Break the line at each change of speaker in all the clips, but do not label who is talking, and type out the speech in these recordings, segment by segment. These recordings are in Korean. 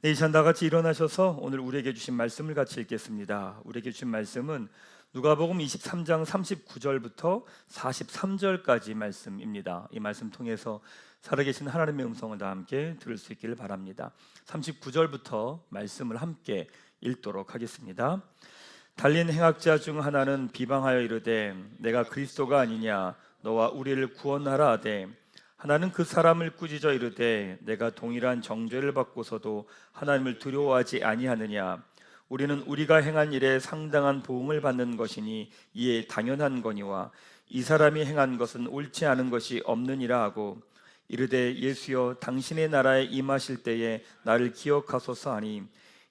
네, 이 시간 다 같이 일어나셔서 오늘 우리에게 주신 말씀을 같이 읽겠습니다. 우리에게 주신 말씀은 누가복음 23장 39절부터 43절까지 말씀입니다. 이 말씀 통해서 살아계신 하나님의 음성을 다 함께 들을 수 있기를 바랍니다. 39절부터 말씀을 함께 읽도록 하겠습니다. 달린 행악자 중 하나는 비방하여 이르되 내가 그리스도가 아니냐 너와 우리를 구원하라 하되 하나는 그 사람을 꾸짖어 이르되 내가 동일한 정죄를 받고서도 하나님을 두려워하지 아니하느냐 우리는 우리가 행한 일에 상당한 보응을 받는 것이니 이에 당연한 거니와 이 사람이 행한 것은 옳지 않은 것이 없느니라 하고 이르되 예수여 당신의 나라에 임하실 때에 나를 기억하소서 하니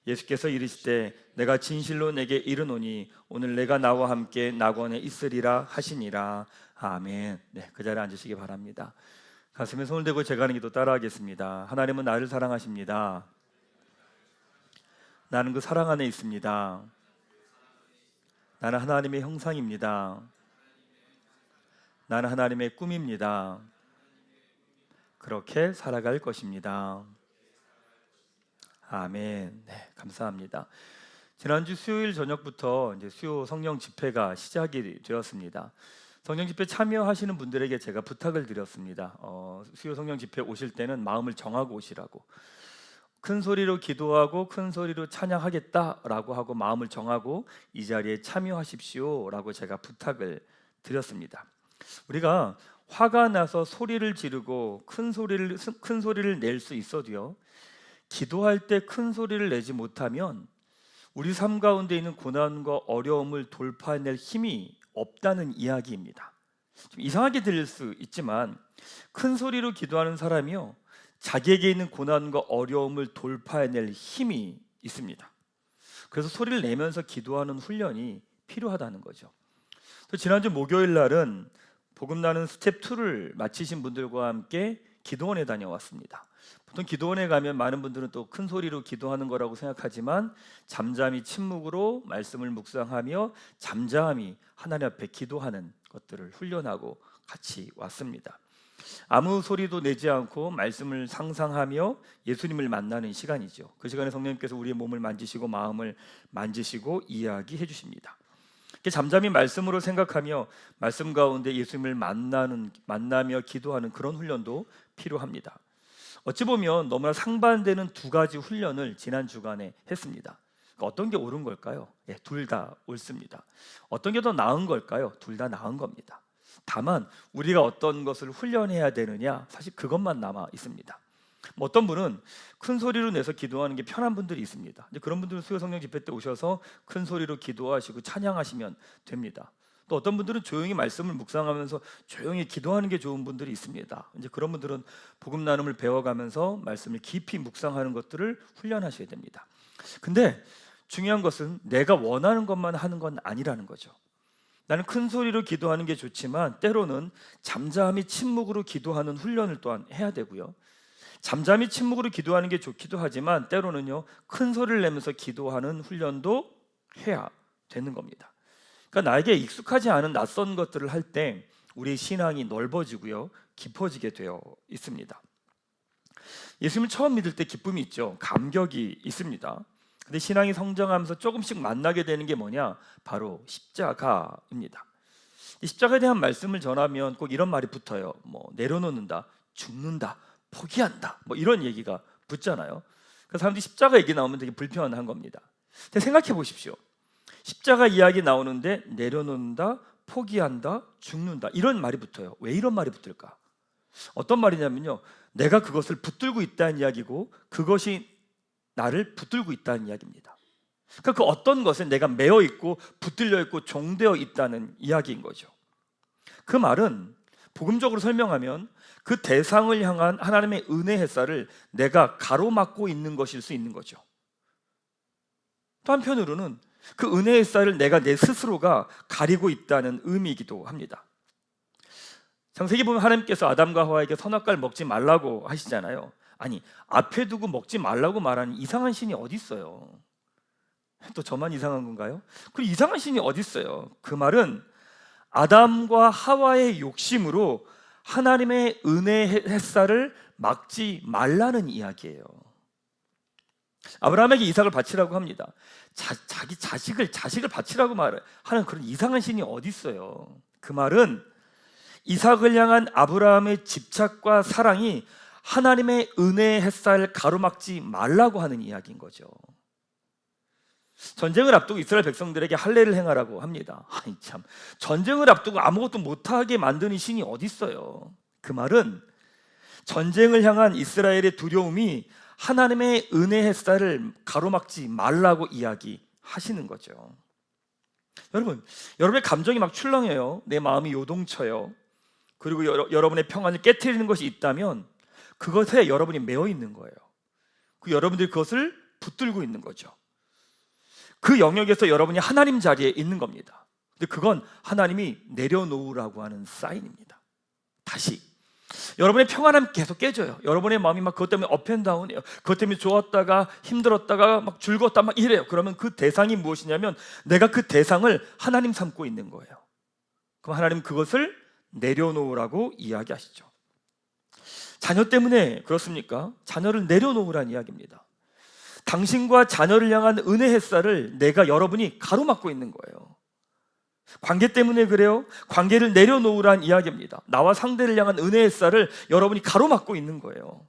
예수께서 이르시되 내가 진실로 내게 이르노니 오늘 내가 나와 함께 낙원에 있으리라 하시니라. 아멘. 네, 그 자리에 앉으시기 바랍니다. 가슴에 손을 대고 제가 하는 기도 따라하겠습니다. 하나님은 나를 사랑하십니다. 나는 그 사랑 안에 있습니다. 나는 하나님의 형상입니다. 나는 하나님의 꿈입니다. 그렇게 살아갈 것입니다. 아멘. 네, 감사합니다. 지난주 수요일 저녁부터 이제 수요 성령 집회가 시작이 되었습니다. 성령 집회 참여하시는 분들에게 제가 부탁을 드렸습니다. 수요 성령 집회 오실 때는 마음을 정하고 오시라고. 큰 소리로 기도하고 큰 소리로 찬양하겠다라고 하고 마음을 정하고 이 자리에 참여하십시오라고 제가 부탁을 드렸습니다. 우리가 화가 나서 소리를 지르고 큰 소리를 낼 수 있어도요. 기도할 때 큰 소리를 내지 못하면 우리 삶 가운데 있는 고난과 어려움을 돌파해낼 힘이 없다는 이야기입니다. 좀 이상하게 들릴 수 있지만 큰 소리로 기도하는 사람이요 자기에게 있는 고난과 어려움을 돌파해낼 힘이 있습니다. 그래서 소리를 내면서 기도하는 훈련이 필요하다는 거죠. 또 지난주 목요일 날은 복음 나는 스텝 2를 마치신 분들과 함께 기도원에 다녀왔습니다. 보통 기도원에 가면 많은 분들은 또 큰 소리로 기도하는 거라고 생각하지만 잠잠히 침묵으로 말씀을 묵상하며 잠잠히 하나님 앞에 기도하는 것들을 훈련하고 같이 왔습니다. 아무 소리도 내지 않고 말씀을 상상하며 예수님을 만나는 시간이죠. 그 시간에 성령님께서 우리의 몸을 만지시고 마음을 만지시고 이야기해 주십니다. 잠잠히 말씀으로 생각하며 말씀 가운데 예수님을 만나며 기도하는 그런 훈련도 필요합니다. 어찌 보면 너무나 상반되는 두 가지 훈련을 지난 주간에 했습니다. 어떤 게 옳은 걸까요? 둘 다 옳습니다. 어떤 게 더 나은 걸까요? 둘 다 나은 겁니다. 다만 우리가 어떤 것을 훈련해야 되느냐 사실 그것만 남아 있습니다. 어떤 분은 큰 소리로 내서 기도하는 게 편한 분들이 있습니다. 그런 분들은 수요 성령 집회 때 오셔서 큰 소리로 기도하시고 찬양하시면 됩니다. 또 어떤 분들은 조용히 말씀을 묵상하면서 조용히 기도하는 게 좋은 분들이 있습니다. 이제 그런 분들은 복음 나눔을 배워가면서 말씀을 깊이 묵상하는 것들을 훈련하셔야 됩니다. 근데 중요한 것은 내가 원하는 것만 하는 건 아니라는 거죠. 나는 큰 소리로 기도하는 게 좋지만 때로는 잠잠히 침묵으로 기도하는 훈련을 또한 해야 되고요. 잠잠히 침묵으로 기도하는 게 좋기도 하지만 때로는요 큰 소리를 내면서 기도하는 훈련도 해야 되는 겁니다. 그러니까 나에게 익숙하지 않은 낯선 것들을 할 때 우리의 신앙이 넓어지고요 깊어지게 되어 있습니다. 예수님을 처음 믿을 때 기쁨이 있죠. 감격이 있습니다. 근데 신앙이 성장하면서 조금씩 만나게 되는 게 뭐냐? 바로 십자가입니다. 이 십자가에 대한 말씀을 전하면 꼭 이런 말이 붙어요. 내려놓는다, 죽는다, 포기한다, 이런 얘기가 붙잖아요. 그래서 사람들이 십자가 얘기 나오면 되게 불편한 겁니다. 근데 생각해 보십시오. 십자가 이야기 나오는데 내려놓는다, 포기한다, 죽는다 이런 말이 붙어요. 왜 이런 말이 붙을까? 어떤 말이냐면요, 내가 그것을 붙들고 있다는 이야기고 그것이 나를 붙들고 있다는 이야기입니다. 그러니까 그 어떤 것에 내가 매어 있고 붙들려 있고 종되어 있다는 이야기인 거죠. 그 말은 복음적으로 설명하면 그 대상을 향한 하나님의 은혜 햇살을 내가 가로막고 있는 것일 수 있는 거죠. 또 한편으로는 그 은혜 햇살을 내가 내 스스로가 가리고 있다는 의미이기도 합니다. 창세기 보면 하나님께서 아담과 하와에게 선악과를 먹지 말라고 하시잖아요. 아니, 앞에 두고 먹지 말라고 말하는 이상한 신이 어디 있어요? 또 저만 이상한 건가요? 그 이상한 신이 어디 있어요? 그 말은 아담과 하와의 욕심으로 하나님의 은혜 햇살을 막지 말라는 이야기예요. 아브라함에게 이삭을 바치라고 합니다. 자기 자식을 바치라고 하는 그런 이상한 신이 어디 있어요? 그 말은 이삭을 향한 아브라함의 집착과 사랑이 하나님의 은혜의 햇살 가로막지 말라고 하는 이야기인 거죠. 전쟁을 앞두고 이스라엘 백성들에게 할례를 행하라고 합니다. 아니 참, 전쟁을 앞두고 아무것도 못하게 만드는 신이 어디 있어요? 그 말은 전쟁을 향한 이스라엘의 두려움이 하나님의 은혜 햇살을 가로막지 말라고 이야기하시는 거죠. 여러분의 감정이 막 출렁해요. 내 마음이 요동쳐요. 그리고 여러분의 평안을 깨트리는 것이 있다면 그것에 여러분이 매여 있는 거예요. 여러분들이 그것을 붙들고 있는 거죠. 그 영역에서 여러분이 하나님 자리에 있는 겁니다. 근데 그건 하나님이 내려놓으라고 하는 사인입니다. 다시 여러분의 평안함이 계속 깨져요. 여러분의 마음이 막 그것 때문에 업앤다운이에요. 그것 때문에 좋았다가 힘들었다가 막 즐거웠다 막 이래요. 그러면 그 대상이 무엇이냐면 내가 그 대상을 하나님 삼고 있는 거예요. 그럼 하나님 그것을 내려놓으라고 이야기하시죠. 자녀 때문에 그렇습니까? 자녀를 내려놓으라는 이야기입니다. 당신과 자녀를 향한 은혜 햇살을 여러분이 가로막고 있는 거예요. 관계 때문에 그래요? 관계를 내려놓으라는 이야기입니다. 나와 상대를 향한 은혜 햇살을 여러분이 가로막고 있는 거예요.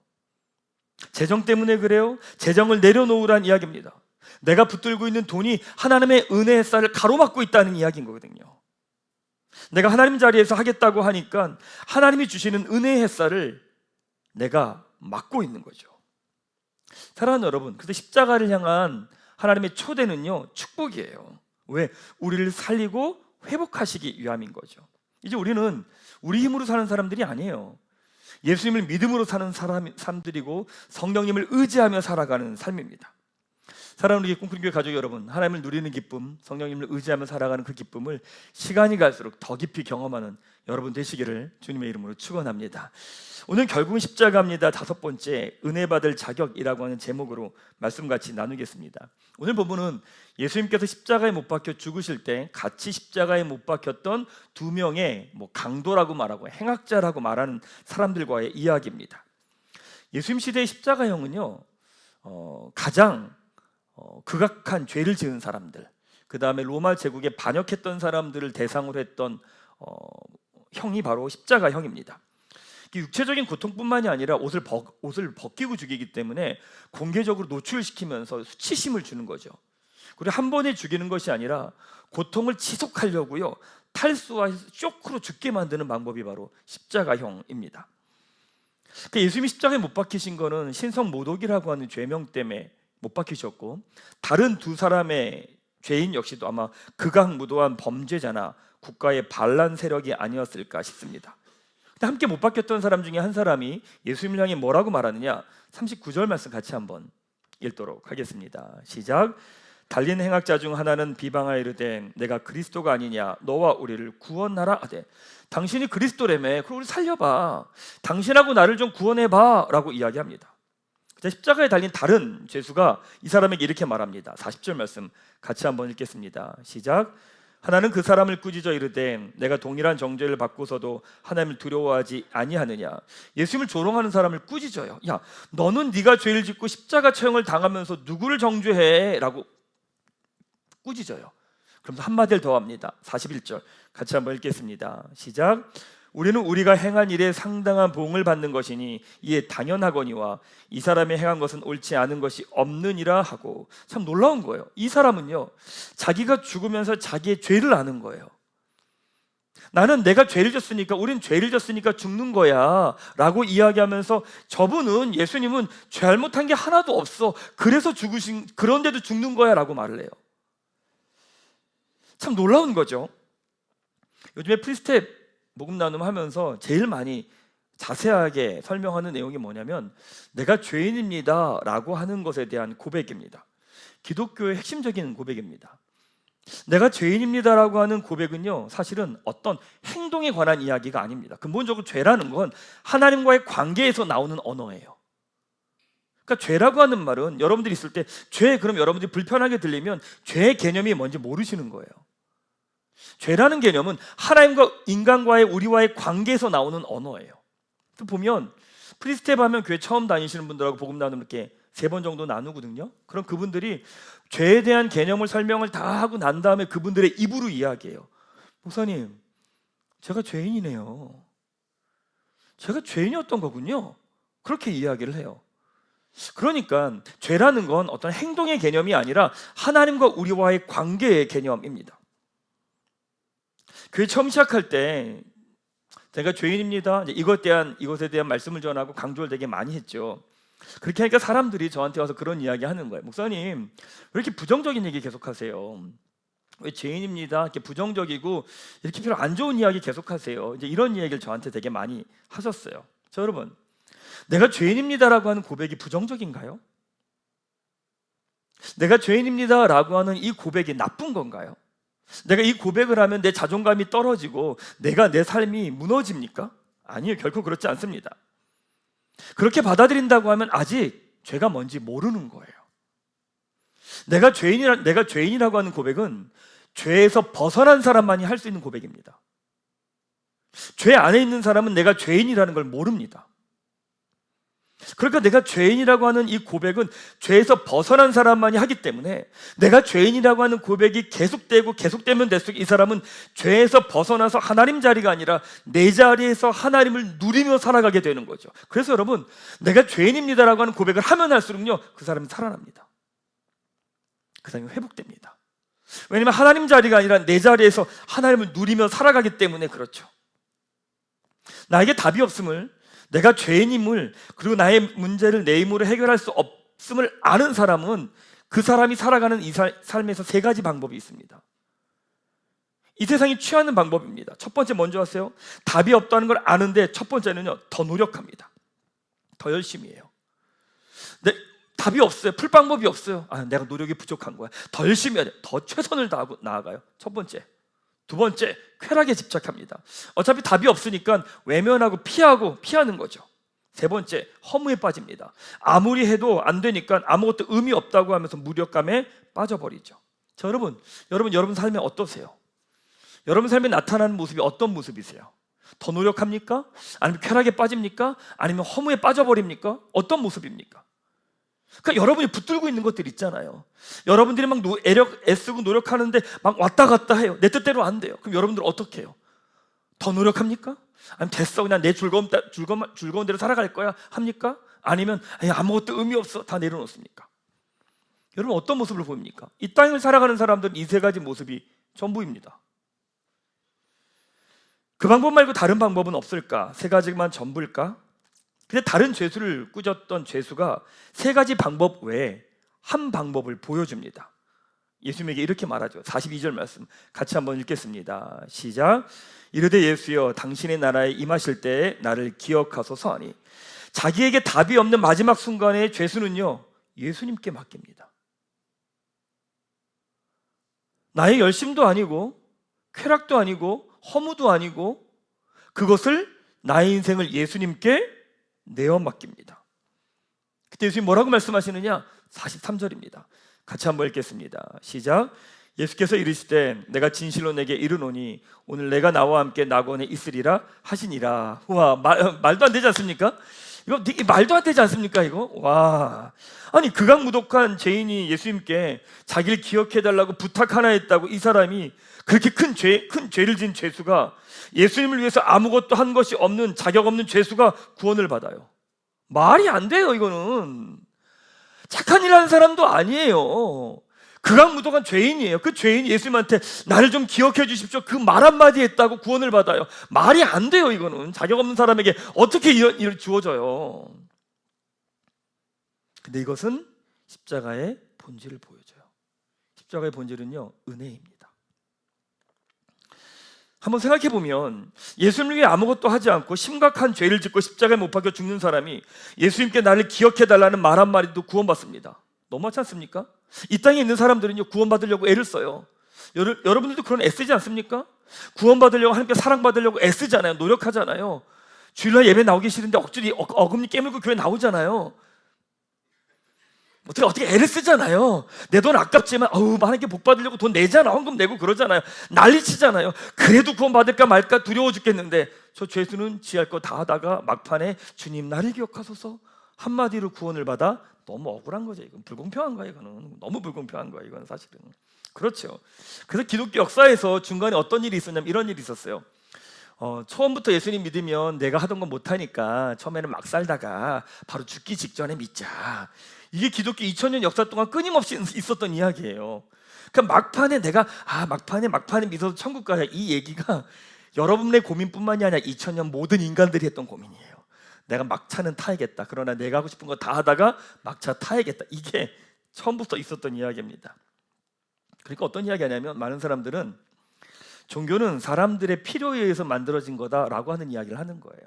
재정 때문에 그래요? 재정을 내려놓으라는 이야기입니다. 내가 붙들고 있는 돈이 하나님의 은혜 햇살을 가로막고 있다는 이야기인 거거든요. 내가 하나님 자리에서 하겠다고 하니까 하나님이 주시는 은혜의 햇살을 내가 막고 있는 거죠. 사랑하는 여러분, 그래서 십자가를 향한 하나님의 초대는요, 축복이에요. 왜? 우리를 살리고 회복하시기 위함인 거죠. 이제 우리는 우리 힘으로 사는 사람들이 아니에요. 예수님을 믿음으로 사는 사람들이고 성령님을 의지하며 살아가는 삶입니다. 사랑하는 우리 꿈꾸는 교회 가족 여러분, 하나님을 누리는 기쁨, 성령님을 의지하며 살아가는 그 기쁨을 시간이 갈수록 더 깊이 경험하는 여러분 되시기를 주님의 이름으로 축원합니다. 오늘 결국은 십자가입니다. 5번째, 은혜 받을 자격이라고 하는 제목으로 말씀 같이 나누겠습니다. 오늘 본문은 예수님께서 십자가에 못 박혀 죽으실 때 같이 십자가에 못 박혔던 2명의 강도라고 말하고 행악자라고 말하는 사람들과의 이야기입니다. 예수님 시대의 십자가형은요, 가장 극악한 죄를 지은 사람들, 그 다음에 로마 제국에 반역했던 사람들을 대상으로 했던 형이 바로 십자가형입니다. 육체적인 고통뿐만이 아니라 옷을 벗기고 죽이기 때문에 공개적으로 노출시키면서 수치심을 주는 거죠. 그리고 한 번에 죽이는 것이 아니라 고통을 지속하려고요, 탈수와 쇼크로 죽게 만드는 방법이 바로 십자가형입니다. 예수님이 십자가에 못 박히신 거는 신성모독이라고 하는 죄명 때문에 못 박히셨고, 다른 2사람의 죄인 역시도 아마 극악무도한 범죄자나 국가의 반란 세력이 아니었을까 싶습니다. 함께 못 박혔던 사람 중에 한 사람이 예수님을 향해 뭐라고 말하느냐, 39절 말씀 같이 한번 읽도록 하겠습니다. 시작. 달린 행악자 중 하나는 비방하여 이르되 내가 그리스도가 아니냐, 너와 우리를 구원하라 하되, 당신이 그리스도라며, 그럼 우리 살려봐, 당신하고 나를 좀 구원해봐 라고 이야기합니다. 십자가에 달린 다른 죄수가 이 사람에게 이렇게 말합니다. 40절 말씀 같이 한번 읽겠습니다. 시작. 하나는 그 사람을 꾸짖어 이르되 내가 동일한 정죄를 받고서도 하나님을 두려워하지 아니하느냐. 예수님을 조롱하는 사람을 꾸짖어요. 야, 너는 네가 죄를 짓고 십자가 처형을 당하면서 누구를 정죄해? 라고 꾸짖어요. 그러면서 한마디를 더 합니다. 41절 같이 한번 읽겠습니다. 시작. 우리는 우리가 행한 일에 상당한 보응을 받는 것이니 이에 당연하거니와 이 사람이 행한 것은 옳지 않은 것이 없느니라 하고. 참 놀라운 거예요. 이 사람은요, 자기가 죽으면서 자기의 죄를 아는 거예요. 나는 내가 죄를 졌으니까, 우린 죄를 졌으니까 죽는 거야 라고 이야기하면서, 저분은, 예수님은 잘못한 게 하나도 없어, 그래서 그런데도 죽는 거야 라고 말을 해요. 참 놀라운 거죠. 요즘에 프리스텝 복음 나눔 하면서 제일 많이 자세하게 설명하는 내용이 뭐냐면, 내가 죄인입니다 라고 하는 것에 대한 고백입니다. 기독교의 핵심적인 고백입니다. 내가 죄인입니다 라고 하는 고백은요, 사실은 어떤 행동에 관한 이야기가 아닙니다. 근본적으로 죄라는 건 하나님과의 관계에서 나오는 언어예요. 그러니까 죄라고 하는 말은, 여러분들이 있을 때 죄, 그럼 여러분들이 불편하게 들리면 죄의 개념이 뭔지 모르시는 거예요. 죄라는 개념은 하나님과 인간과의, 우리와의 관계에서 나오는 언어예요. 또 보면 프리스텝 하면 교회 처음 다니시는 분들하고 복음 나누면 이렇게 3번 정도 나누거든요. 그럼 그분들이 죄에 대한 개념을 설명을 다 하고 난 다음에 그분들의 입으로 이야기해요. 목사님, 제가 죄인이네요. 제가 죄인이었던 거군요. 그렇게 이야기를 해요. 그러니까 죄라는 건 어떤 행동의 개념이 아니라 하나님과 우리와의 관계의 개념입니다. 교회 처음 시작할 때 제가 죄인입니다, 이것에 대한 말씀을 전하고 강조를 되게 많이 했죠. 그렇게 하니까 사람들이 저한테 와서 그런 이야기 하는 거예요. 목사님, 왜 이렇게 부정적인 얘기 계속하세요? 왜 죄인입니다, 이렇게 부정적이고 이렇게 별로 안 좋은 이야기 계속하세요? 이제 이런 이야기를 저한테 되게 많이 하셨어요. 자, 여러분, 내가 죄인입니다라고 하는 고백이 부정적인가요? 내가 죄인입니다라고 하는 이 고백이 나쁜 건가요? 내가 이 고백을 하면 내 자존감이 떨어지고 내 삶이 무너집니까? 아니요, 결코 그렇지 않습니다. 그렇게 받아들인다고 하면 아직 죄가 뭔지 모르는 거예요. 내가 죄인이라고 하는 고백은 죄에서 벗어난 사람만이 할 수 있는 고백입니다. 죄 안에 있는 사람은 내가 죄인이라는 걸 모릅니다. 그러니까 내가 죄인이라고 하는 이 고백은 죄에서 벗어난 사람만이 하기 때문에 내가 죄인이라고 하는 고백이 계속되면 될수록 이 사람은 죄에서 벗어나서 하나님 자리가 아니라 내 자리에서 하나님을 누리며 살아가게 되는 거죠. 그래서 여러분, 내가 죄인입니다라고 하는 고백을 하면 할수록요, 그 사람이 살아납니다. 그 사람이 회복됩니다. 왜냐하면 하나님 자리가 아니라 내 자리에서 하나님을 누리며 살아가기 때문에 그렇죠. 나에게 답이 없음을, 내가 죄인임을, 그리고 나의 문제를 내 힘으로 해결할 수 없음을 아는 사람은 그 사람이 살아가는 이 삶에서 3가지 방법이 있습니다. 이 세상이 취하는 방법입니다. 첫 번째 먼저 하세요. 답이 없다는 걸 아는데 첫 번째는요, 더 노력합니다. 더 열심히 해요. 답이 없어요. 풀 방법이 없어요. 내가 노력이 부족한 거야. 더 열심히 해야 돼. 더 최선을 다하고 나아가요. 첫 번째. 두 번째, 쾌락에 집착합니다. 어차피 답이 없으니까 외면하고 피하는 거죠. 세 번째, 허무에 빠집니다. 아무리 해도 안 되니까 아무것도 의미 없다고 하면서 무력감에 빠져버리죠. 자, 여러분 삶에 어떠세요? 여러분 삶에 나타나는 모습이 어떤 모습이세요? 더 노력합니까? 아니면 쾌락에 빠집니까? 아니면 허무에 빠져버립니까? 어떤 모습입니까? 그러니까 여러분이 붙들고 있는 것들 있잖아요. 여러분들이 막 애쓰고 노력하는데 막 왔다 갔다 해요. 내 뜻대로 안 돼요. 그럼 여러분들 어떻게 해요? 더 노력합니까? 아니면 됐어, 그냥 내 즐거운 대로 살아갈 거야 합니까? 아니면 아무것도 의미 없어, 다 내려놓습니까? 여러분 어떤 모습을 보입니까? 이 땅을 살아가는 사람들은 이 3가지 모습이 전부입니다. 그 방법 말고 다른 방법은 없을까? 3가지만 전부일까? 근데 다른 죄수를 꾸짖던 죄수가 3가지 방법 외에 한 방법을 보여줍니다. 예수님에게 이렇게 말하죠. 42절 말씀 같이 한번 읽겠습니다. 시작. 이르되 예수여, 당신의 나라에 임하실 때에 나를 기억하소서 하니, 자기에게 답이 없는 마지막 순간에 죄수는요, 예수님께 맡깁니다. 나의 열심도 아니고 쾌락도 아니고 허무도 아니고 그것을, 나의 인생을 예수님께 내어 맡깁니다. 그때 예수님 뭐라고 말씀하시느냐? 43절입니다. 같이 한번 읽겠습니다. 시작. 예수께서 이르시되 내가 진실로 내게 이르노니 오늘 내가 나와 함께 낙원에 있으리라 하시니라. 와, 말도 안 되지 않습니까? 이거 말도 안 되지 않습니까? 이거 와, 아니 극악무독한 죄인이 예수님께 자기를 기억해달라고 부탁 하나 했다고 이 사람이, 그렇게 큰 죄를 지은 죄수가, 예수님을 위해서 아무것도 한 것이 없는 자격 없는 죄수가 구원을 받아요. 말이 안 돼요. 이거는 착한 일 하는 사람도 아니에요. 극악무도한 죄인이에요. 그 죄인이 예수님한테 나를 좀 기억해 주십시오, 그 말 한마디 했다고 구원을 받아요. 말이 안 돼요. 이거는 자격 없는 사람에게 어떻게 이런 일을 주어져요. 근데 이것은 십자가의 본질을 보여줘요. 십자가의 본질은요, 은혜입니다. 한번 생각해 보면 예수님을 위해 아무것도 하지 않고 심각한 죄를 짓고 십자가에 못 박혀 죽는 사람이 예수님께 나를 기억해 달라는 말 한마디도 구원받습니다. 너무하지 않습니까? 이 땅에 있는 사람들은요, 구원받으려고 애를 써요. 여러분들도 그런 애쓰지 않습니까? 구원받으려고, 하나님께 사랑받으려고 애쓰잖아요. 노력하잖아요. 주일날 예배 나오기 싫은데 억지로 어금니 깨물고 교회 나오잖아요. 어떻게 애를 쓰잖아요. 내 돈 아깝지만 하나님께 복 받으려고 돈 내잖아. 헌금 내고 그러잖아요. 난리치잖아요. 그래도 구원 받을까 말까 두려워 죽겠는데, 저 죄수는 지할 거 다 하다가 막판에 주님 나를 기억하소서 한마디로 구원을 받아 너무 억울한 거죠. 이건 불공평한 거야. 이거는 너무 불공평한 거야. 이건 사실은. 그렇죠. 그래서 기독교 역사에서 중간에 어떤 일이 있었냐면 이런 일이 있었어요. 처음부터 예수님 믿으면 내가 하던 건 못하니까 처음에는 막 살다가 바로 죽기 직전에 믿자. 이게 기독교 2000년 역사 동안 끊임없이 있었던 이야기예요. 그러니까 막판에 믿어서 천국 가자, 이 얘기가 여러분의 고민뿐만이 아니라 2000년 모든 인간들이 했던 고민이에요. 내가 막차는 타야겠다. 그러나 내가 하고 싶은 거 다 하다가 막차 타야겠다. 이게 처음부터 있었던 이야기입니다. 그러니까 어떤 이야기 하냐면 많은 사람들은 종교는 사람들의 필요에 의해서 만들어진 거다라고 하는 이야기를 하는 거예요.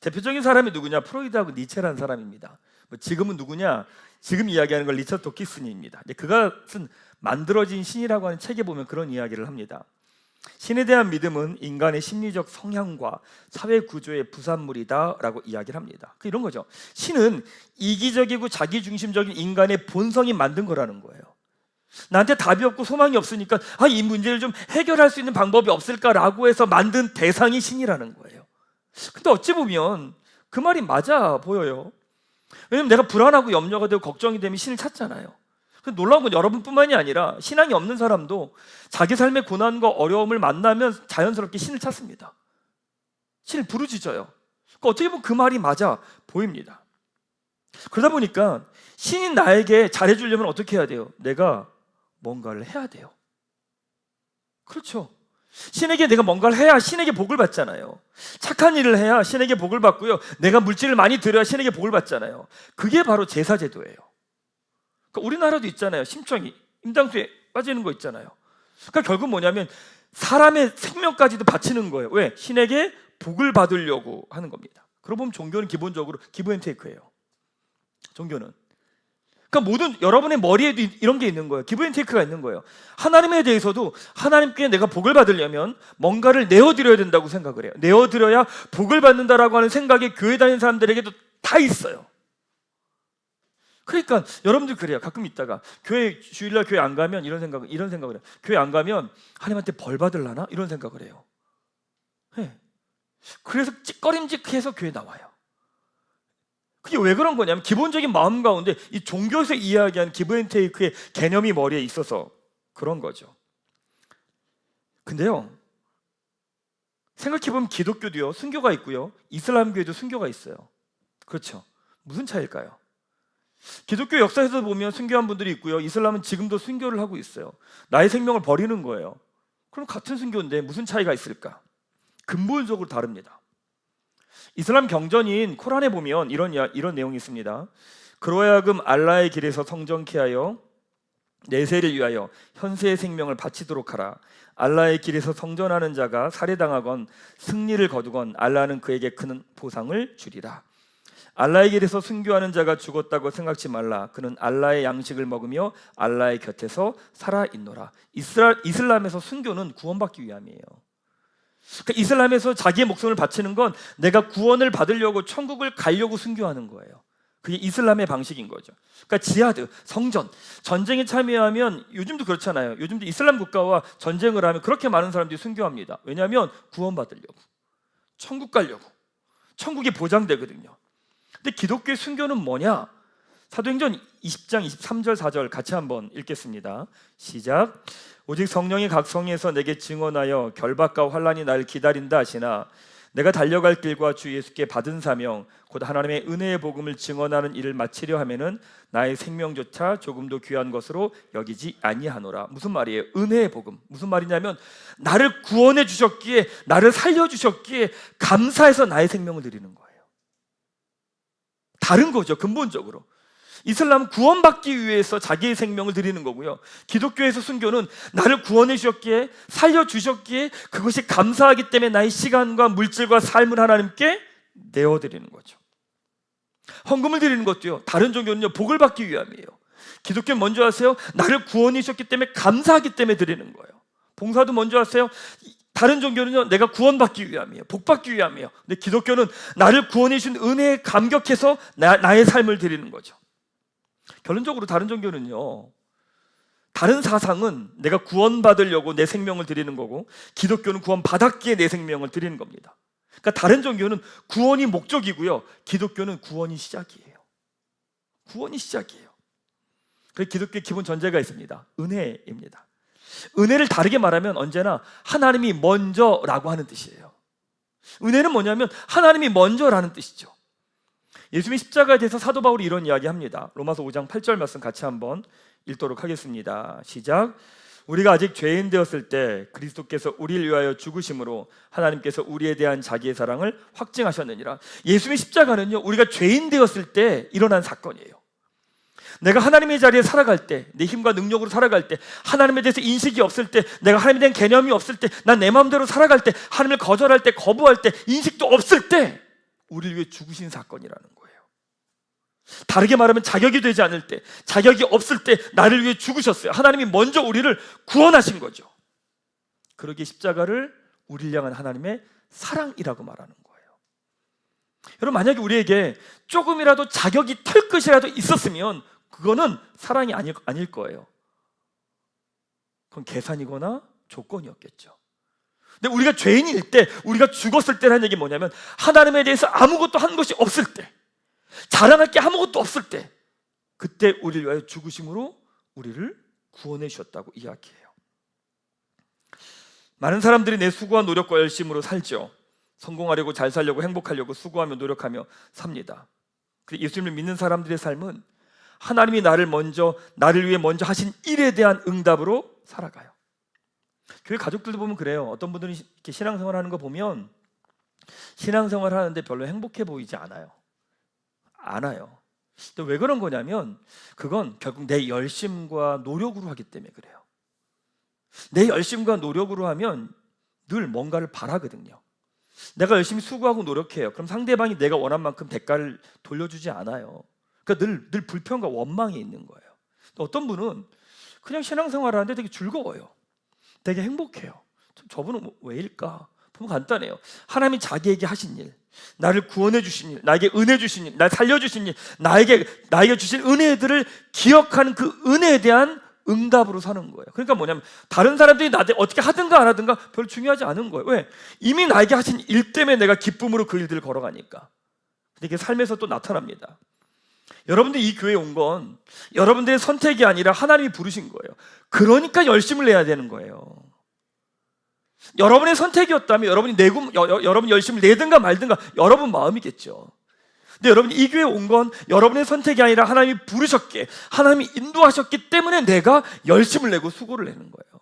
대표적인 사람이 누구냐? 프로이드하고 니체라는 사람입니다. 지금은 누구냐? 지금 이야기하는 건 리처드 도키슨입니다. 그가 쓴 만들어진 신이라고 하는 책에 보면 그런 이야기를 합니다. 신에 대한 믿음은 인간의 심리적 성향과 사회 구조의 부산물이다라고 이야기를 합니다. 이런 거죠. 신은 이기적이고 자기중심적인 인간의 본성이 만든 거라는 거예요. 나한테 답이 없고 소망이 없으니까 이 문제를 좀 해결할 수 있는 방법이 없을까라고 해서 만든 대상이 신이라는 거예요. 근데 어찌 보면 그 말이 맞아 보여요. 왜냐면 내가 불안하고 염려가 되고 걱정이 되면 신을 찾잖아요. 놀라운 건 여러분뿐만이 아니라 신앙이 없는 사람도 자기 삶의 고난과 어려움을 만나면 자연스럽게 신을 찾습니다. 신을 부르짖어요. 어떻게 보면 그 말이 맞아 보입니다. 그러다 보니까 신이 나에게 잘해주려면 어떻게 해야 돼요? 내가 뭔가를 해야 돼요. 그렇죠. 신에게 내가 뭔가를 해야 신에게 복을 받잖아요. 착한 일을 해야 신에게 복을 받고요. 내가 물질을 많이 드려야 신에게 복을 받잖아요. 그게 바로 제사제도예요. 그러니까 우리나라도 있잖아요. 심청이 임당수에 빠지는 거 있잖아요. 그러니까 결국 뭐냐면 사람의 생명까지도 바치는 거예요. 왜? 신에게 복을 받으려고 하는 겁니다. 그러고 보면 종교는 기본적으로 기브앤테이크예요. 종교는. 그러니까 모든 여러분의 머리에도 이런 게 있는 거예요. 기브앤테이크가 있는 거예요. 하나님에 대해서도 하나님께 내가 복을 받으려면 뭔가를 내어드려야 된다고 생각을 해요. 내어드려야 복을 받는다라고 하는 생각이 교회 다니는 사람들에게도 다 있어요. 그러니까 여러분들 그래요. 가끔 있다가 주일날 교회 안 가면 이런 생각을 해요. 교회 안 가면 하나님한테 벌 받으려나? 이런 생각을 해요. 네. 그래서 찌꺼림직해서 교회 나와요. 그게 왜 그런 거냐면 기본적인 마음 가운데 이 종교에서 이야기하는 기브앤테이크의 개념이 머리에 있어서 그런 거죠. 근데요, 생각해보면 기독교도요 순교가 있고요 이슬람교에도 순교가 있어요. 그렇죠. 무슨 차이일까요? 기독교 역사에서 보면 순교한 분들이 있고요 이슬람은 지금도 순교를 하고 있어요. 나의 생명을 버리는 거예요. 그럼 같은 순교인데 무슨 차이가 있을까? 근본적으로 다릅니다. 이슬람 경전인 코란에 보면 이런 내용이 있습니다. 그로 하여금 알라의 길에서 성정케 하여 내세를 위하여 현세의 생명을 바치도록 하라. 알라의 길에서 성전하는 자가 살해당하건 승리를 거두건 알라는 그에게 큰 보상을 주리라. 알라의 길에서 순교하는 자가 죽었다고 생각지 말라. 그는 알라의 양식을 먹으며 알라의 곁에서 살아있노라. 이슬람에서 순교는 구원받기 위함이에요. 그러니까 이슬람에서 자기의 목숨을 바치는 건 내가 구원을 받으려고 천국을 가려고 순교하는 거예요. 그게 이슬람의 방식인 거죠. 그러니까 지하드, 성전, 전쟁에 참여하면 요즘도 그렇잖아요. 요즘도 이슬람 국가와 전쟁을 하면 그렇게 많은 사람들이 순교합니다. 왜냐하면 구원받으려고, 천국 가려고, 천국이 보장되거든요. 근데 기독교의 순교는 뭐냐? 사도행전 20장 23절 4절 같이 한번 읽겠습니다. 시작. 오직 성령이 각 성에서 내게 증언하여 결박과 환난이 날 기다린다 하시나 내가 달려갈 길과 주 예수께 받은 사명 곧 하나님의 은혜의 복음을 증언하는 일을 마치려 하면은 나의 생명조차 조금도 귀한 것으로 여기지 아니하노라. 무슨 말이에요? 은혜의 복음. 무슨 말이냐면 나를 구원해 주셨기에, 나를 살려 주셨기에 감사해서 나의 생명을 드리는 거예요. 다른 거죠. 근본적으로 이슬람은 구원받기 위해서 자기의 생명을 드리는 거고요. 기독교에서 순교는 나를 구원해 주셨기에, 살려 주셨기에 그것이 감사하기 때문에 나의 시간과 물질과 삶을 하나님께 내어드리는 거죠. 헌금을 드리는 것도요, 다른 종교는요 복을 받기 위함이에요. 기독교는 먼저 하세요. 나를 구원해 주셨기 때문에 감사하기 때문에 드리는 거예요. 봉사도 먼저 하세요. 다른 종교는요 내가 구원받기 위함이에요. 복받기 위함이에요. 근데 기독교는 나를 구원해 주신 은혜에 감격해서 나의 삶을 드리는 거죠. 결론적으로 다른 종교는요, 다른 사상은 내가 구원받으려고 내 생명을 드리는 거고 기독교는 구원받았기에 내 생명을 드리는 겁니다. 그러니까 다른 종교는 구원이 목적이고요 기독교는 구원이 시작이에요. 구원이 시작이에요. 그래서 기독교의 기본 전제가 있습니다. 은혜입니다. 은혜를 다르게 말하면 언제나 하나님이 먼저라고 하는 뜻이에요. 은혜는 뭐냐면 하나님이 먼저라는 뜻이죠. 예수님의 십자가에 대해서 사도 바울이 이런 이야기합니다. 로마서 5장 8절 말씀 같이 한번 읽도록 하겠습니다. 시작. 우리가 아직 죄인 되었을 때 그리스도께서 우리를 위하여 죽으심으로 하나님께서 우리에 대한 자기의 사랑을 확증하셨느니라. 예수님의 십자가는요, 우리가 죄인 되었을 때 일어난 사건이에요. 내가 하나님의 자리에 살아갈 때, 내 힘과 능력으로 살아갈 때, 하나님에 대해서 인식이 없을 때, 내가 하나님에 대한 개념이 없을 때, 난 내 마음대로 살아갈 때, 하나님을 거절할 때, 거부할 때, 인식도 없을 때 우리를 위해 죽으신 사건이라는 거예요. 다르게 말하면 자격이 되지 않을 때, 자격이 없을 때 나를 위해 죽으셨어요. 하나님이 먼저 우리를 구원하신 거죠. 그러기에 십자가를 우리를 향한 하나님의 사랑이라고 말하는 거예요. 여러분, 만약에 우리에게 조금이라도 자격이 털끝이라도 있었으면 그거는 사랑이 아닐 거예요. 그건 계산이거나 조건이었겠죠. 근데 우리가 죄인일 때, 우리가 죽었을 때라는 얘기 뭐냐면 하나님에 대해서 아무것도 한 것이 없을 때, 자랑할 게 아무것도 없을 때, 그때 우리를 위하여 죽으심으로 우리를 구원해 주셨다고 이야기해요. 많은 사람들이 내 수고와 노력과 열심으로 살죠. 성공하려고, 잘 살려고, 행복하려고 수고하며 노력하며 삽니다. 예수님을 믿는 사람들의 삶은 하나님이 나를 위해 먼저 하신 일에 대한 응답으로 살아가요. 교회 가족들도 보면 그래요. 어떤 분들이 이렇게 신앙생활 하는 거 보면 신앙생활 하는데 별로 행복해 보이지 않아요. 근데 왜 그런 거냐면 그건 결국 내 열심과 노력으로 하기 때문에 그래요. 내 열심과 노력으로 하면 늘 뭔가를 바라거든요. 내가 열심히 수고하고 노력해요. 그럼 상대방이 내가 원한 만큼 대가를 돌려주지 않아요. 그러니까 늘 불평과 원망이 있는 거예요. 어떤 분은 그냥 신앙생활을 하는데 되게 즐거워요. 되게 행복해요. 저분은 왜일까? 보면 간단해요. 하나님이 자기에게 하신 일, 나를 구원해 주신 일, 나에게 은혜 주신 일, 날 살려주신 일, 나에게 주신 은혜들을 기억하는 그 은혜에 대한 응답으로 사는 거예요. 그러니까 뭐냐면 다른 사람들이 나한테 어떻게 하든가 안 하든가 별로 중요하지 않은 거예요. 왜? 이미 나에게 하신 일 때문에 내가 기쁨으로 그 일들을 걸어가니까. 근데 이게 삶에서 또 나타납니다. 여러분들이 이 교회에 온 건 여러분들의 선택이 아니라 하나님이 부르신 거예요. 그러니까 열심을 내야 되는 거예요. 여러분의 선택이었다면 여러분이 열심을 내든가 말든가 여러분 마음이겠죠. 근데 여러분이 이 교회에 온 건 여러분의 선택이 아니라 하나님이 부르셨기에, 하나님이 인도하셨기 때문에 내가 열심을 내고 수고를 내는 거예요.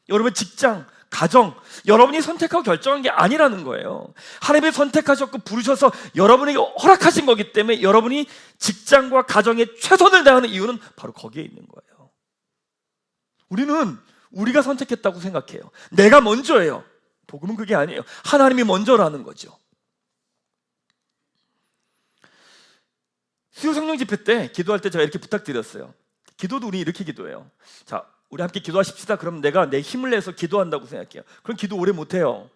여러분 직장, 가정, 여러분이 선택하고 결정한 게 아니라는 거예요. 하나님이 선택하셨고 부르셔서 여러분에게 허락하신 거기 때문에 여러분이 직장과 가정에 최선을 다하는 이유는 바로 거기에 있는 거예요. 우리는 우리가 선택했다고 생각해요. 내가 먼저예요. 복음은 그게 아니에요. 하나님이 먼저라는 거죠. 수요 성령 집회 때 기도할 때 제가 이렇게 부탁드렸어요. 기도도 우리 이렇게 기도해요. 자, 우리 함께 기도하십시다. 그럼 내가 내 힘을 내서 기도한다고 생각해요. 그럼 기도 오래 못해요.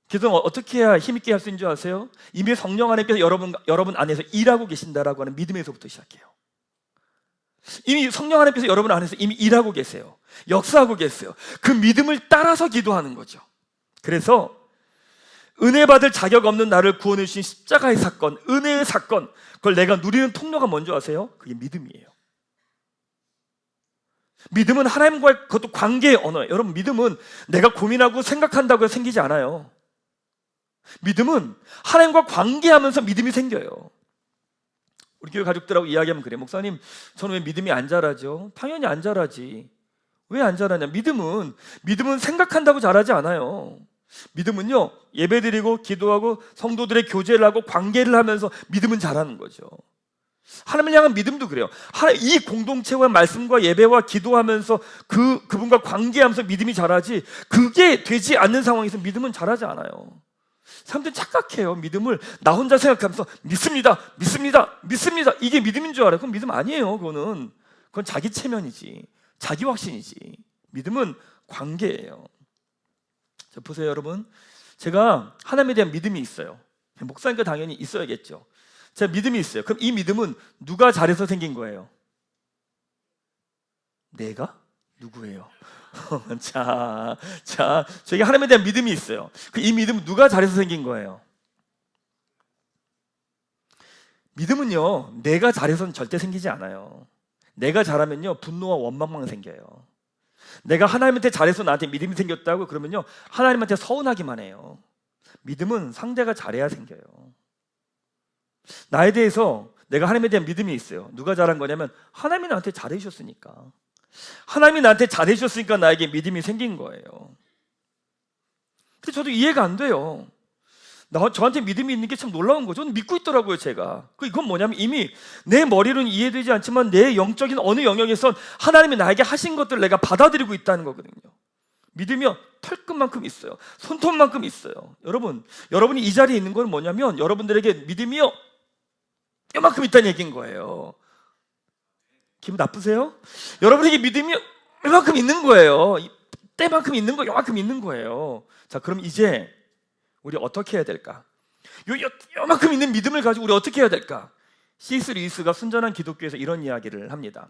기도는 어떻게 해야 힘있게 할 수 있는 줄 아세요? 이미 성령 안에서 여러분 안에서 일하고 계신다라고 하는 믿음에서부터 시작해요. 이미 성령 안에서 여러분 안에서 이미 일하고 계세요. 역사하고 계세요. 그 믿음을 따라서 기도하는 거죠. 그래서 은혜 받을 자격 없는 나를 구원해 주신 십자가의 사건, 은혜의 사건, 그걸 내가 누리는 통로가 뭔지 아세요? 그게 믿음이에요. 믿음은 하나님과의 그것도 관계의 언어예요. 여러분, 믿음은 내가 고민하고 생각한다고 해서 생기지 않아요. 믿음은 하나님과 관계하면서 믿음이 생겨요. 우리 교회 가족들하고 이야기하면 그래요. 목사님, 저는 왜 믿음이 안 자라죠? 당연히 안 자라지. 왜 안 자라냐? 믿음은 생각한다고 자라지 않아요. 믿음은요, 예배드리고 기도하고 성도들의 교제를 하고 관계를 하면서 믿음은 자라는 거죠. 하나님을 향한 믿음도 그래요. 이 공동체와 말씀과 예배와 기도하면서 그분과 관계하면서 믿음이 자라지, 그게 되지 않는 상황에서 믿음은 자라지 않아요. 사람들은 착각해요. 믿음을 나 혼자 생각하면서 믿습니다, 이게 믿음인 줄 알아요. 그건 믿음 아니에요. 그건 자기 체면이지, 자기 확신이지. 믿음은 관계예요. 자, 보세요 여러분, 제가 하나님에 대한 믿음이 있어요. 목사니까 당연히 있어야겠죠. 제가 믿음이 있어요. 그럼 이 믿음은 누가 잘해서 생긴 거예요? 내가? 누구예요? 자, 저에게 하나님에 대한 믿음이 있어요. 이 믿음은 누가 잘해서 생긴 거예요? 믿음은요, 내가 잘해서는 절대 생기지 않아요. 내가 잘하면요, 분노와 원망만 생겨요. 내가 하나님한테 잘해서 나한테 믿음이 생겼다고 그러면요, 하나님한테 서운하기만 해요. 믿음은 상대가 잘해야 생겨요. 나에 대해서 내가 하나님에 대한 믿음이 있어요. 누가 잘한 거냐면 하나님이 나한테 잘해 주셨으니까. 하나님이 나한테 잘해 주셨으니까 나에게 믿음이 생긴 거예요. 근데 저도 이해가 안 돼요. 저한테 믿음이 있는 게 참 놀라운 거죠. 저는 믿고 있더라고요, 제가. 이건 뭐냐면 이미 내 머리로는 이해되지 않지만 내 영적인 어느 영역에선 하나님이 나에게 하신 것들을 내가 받아들이고 있다는 거거든요. 믿으면 털끝만큼 있어요. 손톱만큼 있어요. 여러분이 이 자리에 있는 건 뭐냐면 여러분들에게 믿음이요, 이만큼 있다는 얘기인 거예요. 기분 나쁘세요? 여러분에게 믿음이 이만큼 있는 거예요. 때만큼 있는 거, 이만큼 있는 거예요. 자, 그럼 이제 우리 어떻게 해야 될까? 요만큼 있는 믿음을 가지고 우리 어떻게 해야 될까? C.S. 루이스가 순전한 기독교에서 이런 이야기를 합니다.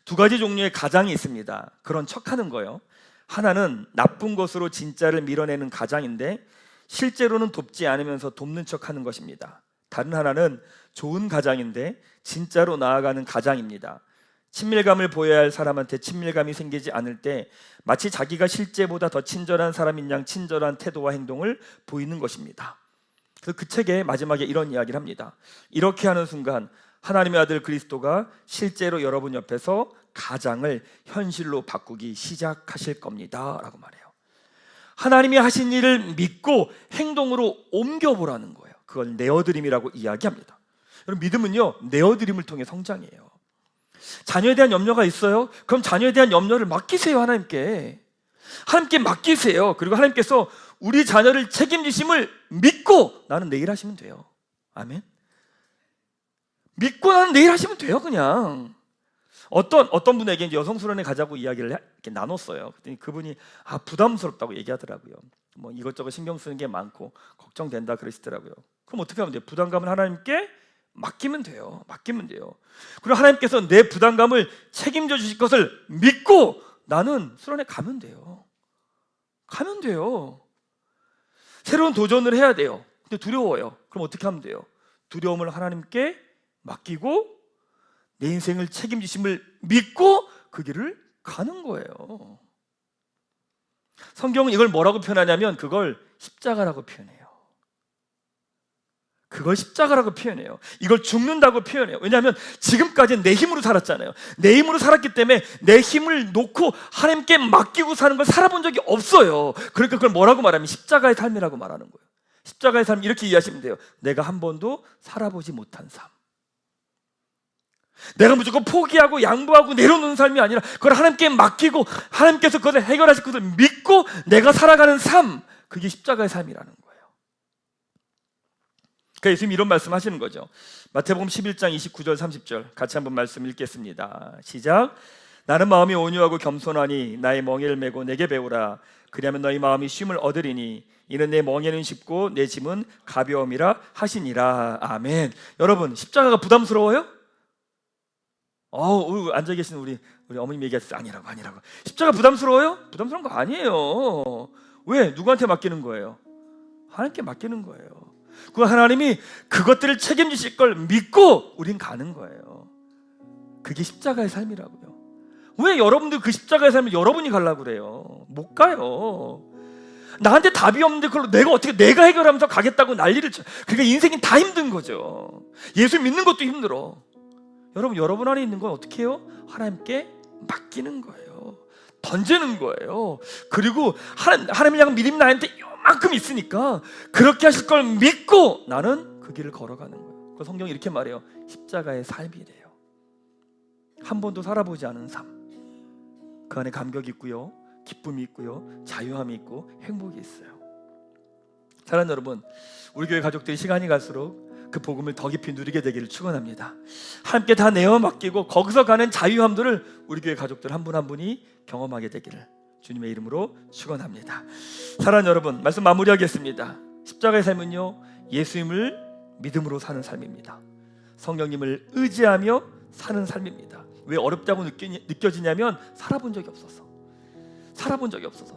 두 가지 종류의 가장이 있습니다. 그런 척하는 거예요. 하나는 나쁜 것으로 진짜를 밀어내는 가장인데 실제로는 돕지 않으면서 돕는 척하는 것입니다. 다른 하나는 좋은 가장인데 진짜로 나아가는 가장입니다. 친밀감을 보여야 할 사람한테 친밀감이 생기지 않을 때 마치 자기가 실제보다 더 친절한 사람인 양 친절한 태도와 행동을 보이는 것입니다. 그래서 그 책의 마지막에 이런 이야기를 합니다. 이렇게 하는 순간 하나님의 아들 그리스도가 실제로 여러분 옆에서 가장을 현실로 바꾸기 시작하실 겁니다 라고 말해요. 하나님이 하신 일을 믿고 행동으로 옮겨보라는 거예요. 그걸 내어드림이라고 이야기합니다. 여러분, 믿음은요, 내어드림을 통해 성장해요. 자녀에 대한 염려가 있어요? 그럼 자녀에 대한 염려를 맡기세요. 하나님께 맡기세요. 그리고 하나님께서 우리 자녀를 책임지심을 믿고 나는 내일 하시면 돼요. 아멘. 믿고 나는 내일 하시면 돼요. 그냥 어떤 분에게 이제 여성수련회 가자고 이야기를 이렇게 나눴어요. 그랬더니 그분이 부담스럽다고 얘기하더라고요. 뭐 이것저것 신경 쓰는 게 많고 걱정된다 그러시더라고요. 그럼 어떻게 하면 돼요? 부담감을 하나님께 맡기면 돼요. 그리고 하나님께서 내 부담감을 책임져 주실 것을 믿고 나는 수련회 가면 돼요. 새로운 도전을 해야 돼요. 근데 두려워요. 그럼 어떻게 하면 돼요? 두려움을 하나님께 맡기고 내 인생을 책임지심을 믿고 그 길을 가는 거예요. 성경은 이걸 뭐라고 표현하냐면 그걸 십자가라고 표현해요. 이걸 죽는다고 표현해요. 왜냐하면 지금까지는 내 힘으로 살았잖아요. 내 힘으로 살았기 때문에 내 힘을 놓고 하나님께 맡기고 사는 걸 살아본 적이 없어요. 그러니까 그걸 뭐라고 말하면 십자가의 삶이라고 말하는 거예요. 십자가의 삶 이렇게 이해하시면 돼요. 내가 한 번도 살아보지 못한 삶. 내가 무조건 포기하고 양보하고 내려놓는 삶이 아니라 그걸 하나님께 맡기고 하나님께서 그것을 해결하실 것을 믿고 내가 살아가는 삶, 그게 십자가의 삶이라는 거예요. 그러니까 예수님이 이런 말씀 하시는 거죠. 마태복음 11장 29절 30절 같이 한번 말씀 읽겠습니다. 시작. 나는 마음이 온유하고 겸손하니 나의 멍에를 메고 내게 배우라. 그리하면 너희 마음이 쉼을 얻으리니 이는 내 멍에는 쉽고 내 짐은 가벼움이라 하시니라. 아멘. 여러분, 십자가가 부담스러워요? 앉아 계신 우리 어머님 얘기하셨어요. 아니라고. 십자가 부담스러워요? 부담스러운 거 아니에요. 왜? 누구한테 맡기는 거예요? 하나님께 맡기는 거예요. 그 하나님이 그것들을 책임지실 걸 믿고 우린 가는 거예요. 그게 십자가의 삶이라고요. 왜 여러분들 그 십자가의 삶을 여러분이 가려고 그래요? 못 가요. 나한테 답이 없는데 그걸 내가 해결하면서 가겠다고 난리를 쳐. 그러니까 인생이 다 힘든 거죠. 예수 믿는 것도 힘들어. 여러분 안에 있는 건 어떻게 해요? 하나님께 맡기는 거예요. 던지는 거예요. 그리고 하나님을 향한 믿음이 나한테 요만큼 있으니까 그렇게 하실 걸 믿고 나는 그 길을 걸어가는 거예요. 그 성경이 이렇게 말해요. 십자가의 삶이래요. 한 번도 살아보지 않은 삶. 그 안에 감격이 있고요, 기쁨이 있고요, 자유함이 있고 행복이 있어요. 사랑하는 여러분, 우리 교회 가족들이 시간이 갈수록 그 복음을 더 깊이 누리게 되기를 축원합니다. 함께 다 내어 맡기고 거기서 가는 자유함들을 우리 교회 가족들 한 분 한 분이 경험하게 되기를 주님의 이름으로 축원합니다. 사랑하는 여러분, 말씀 마무리하겠습니다. 십자가의 삶은요, 예수님을 믿음으로 사는 삶입니다. 성령님을 의지하며 사는 삶입니다. 왜 어렵다고 느껴지냐면 살아본 적이 없어서.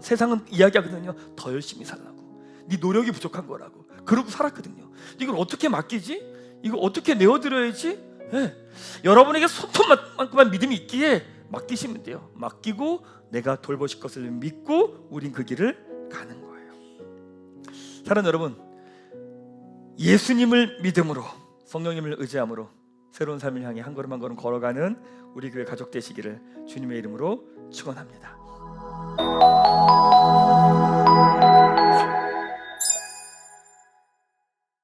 세상은 이야기하거든요. 더 열심히 살라고, 네 노력이 부족한 거라고. 그러고 살았거든요. 이걸 어떻게 맡기지? 이거 어떻게 내어드려야지? 여러분에게 손톱만큼만 믿음이 있기에 맡기시면 돼요. 맡기고 내가 돌보실 것을 믿고 우린 그 길을 가는 거예요. 사랑하는 여러분, 예수님을 믿음으로, 성령님을 의지함으로 새로운 삶을 향해 한 걸음 한 걸음 걸어가는 우리 교회 가족 되시기를 주님의 이름으로 축원합니다.